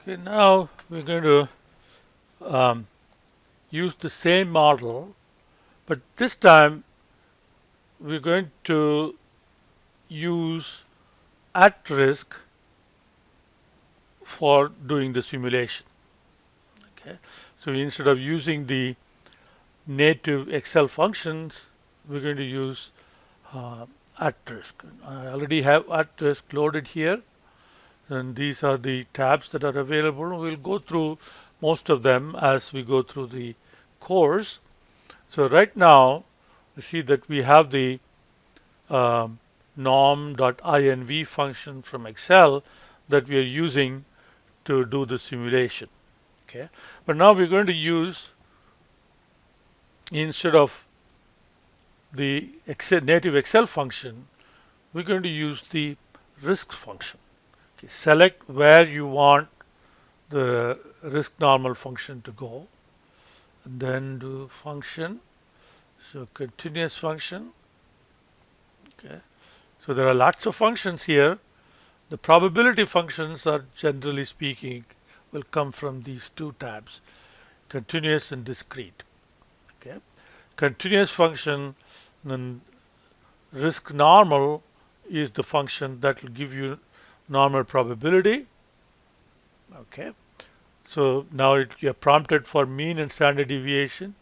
Okay, now we're going to use the same model, but this time we're going to use at risk for doing the simulation. Okay, so instead of using the native Excel functions, we're going to use at risk. I already have at risk loaded here, and these are the tabs that are available. We'll go through most of them as we go through the course. So right now, you see that we have the norm.inv function from Excel that we are using to do the simulation. Okay, but now we're going to use, instead of the native Excel function, we're going to use the risk function. Okay, select where you want the risk normal function to go, and then do function. So continuous function. Okay, so there are lots of functions here. The probability functions are, generally speaking, will come from these two tabs, continuous and discrete. Okay, continuous function, then risk normal is the function that will give you normal probability. Okay, so now you're prompted for mean and standard deviation.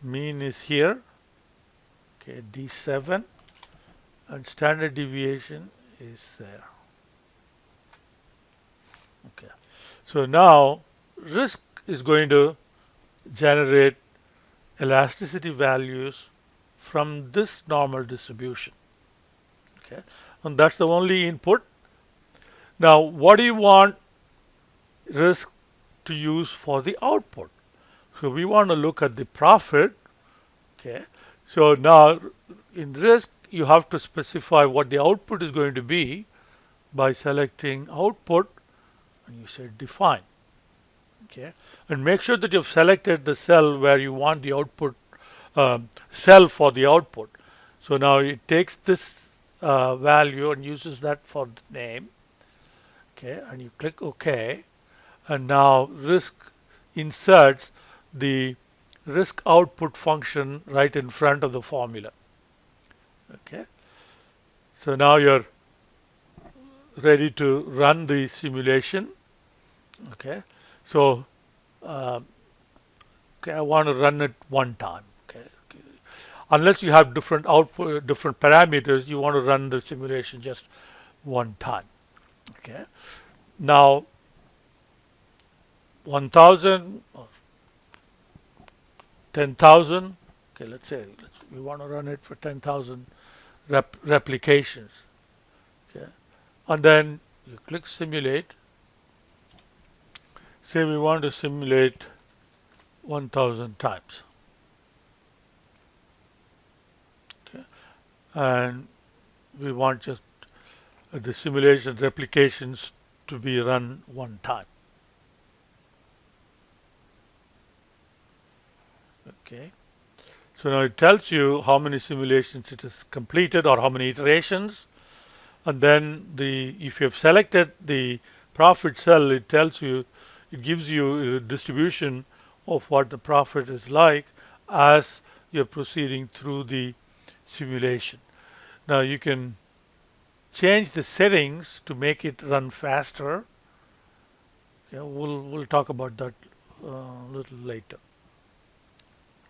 Mean is here. Okay, D7, and standard deviation is there. Okay, so now risk is going to generate elasticity values from this normal distribution. Okay, and that's the only input. Now, what do you want risk to use for the output? So we want to look at the profit. Okay, so now in risk you have to specify what the output is going to be by selecting output, and you say define. Okay, and make sure that you've selected the cell where you want the output cell for the output. So now it takes this value and uses that for the name. Okay, and you click OK, and now risk inserts the risk output function right in front of the formula. Okay, so now you're ready to run the simulation. Okay, so okay, I want to run it one time. Okay, unless you have different output, different parameters, you want to run the simulation just one time. Okay, now 1,000 or 10,000. Okay, let's say we want to run it for 10,000 replications. Okay, and then you click simulate. Say we want to simulate 1,000 times. Okay, and we want just the simulation replications to be run one time. Okay, so now it tells you how many simulations it has completed or how many iterations, and then if you have selected the profit cell, it tells you, it gives you a distribution of what the profit is like as you're proceeding through the simulation. Now you can change the settings to make it run faster. Okay, we'll talk about that a little later.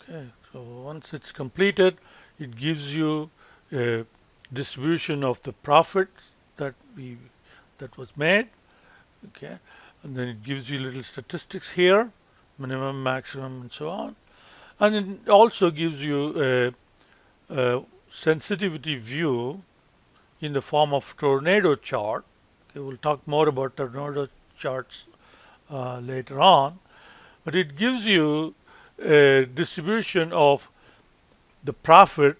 Okay, so once it's completed, it gives you a distribution of the profits that was made. Okay, and then it gives you little statistics here, minimum, maximum, and so on, and it also gives you a sensitivity view in the form of tornado chart. Okay, we'll talk more about tornado charts later on, but it gives you a distribution of the profit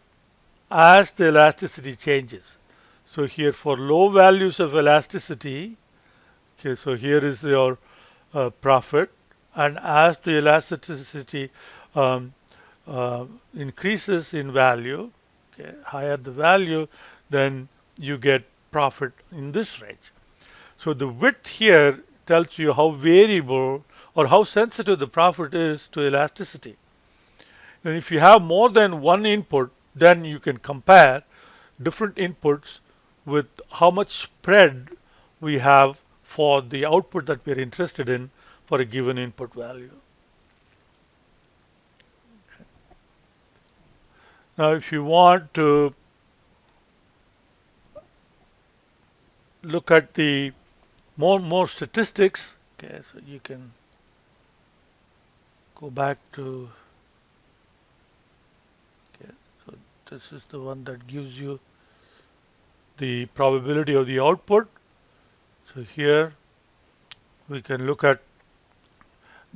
as the elasticity changes. So here for low values of elasticity, okay, so here is your profit, and as the elasticity increases in value, okay, higher the value, then you get profit in this range. So the width here tells you how variable or how sensitive the profit is to elasticity. And if you have more than one input, then you can compare different inputs with how much spread we have for the output that we're interested in for a given input value. Now, if you want to look at the more statistics, okay, so you can go back to, okay, so this is the one that gives you the probability of the output. So here we can look at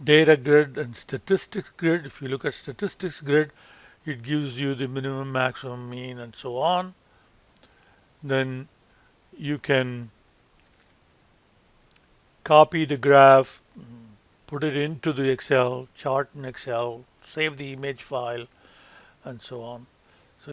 data grid and statistics grid. If you look at statistics grid, it gives you the minimum, maximum, mean, and so on. Then you can copy the graph, put it into the Excel, chart in Excel, save the image file, and so on.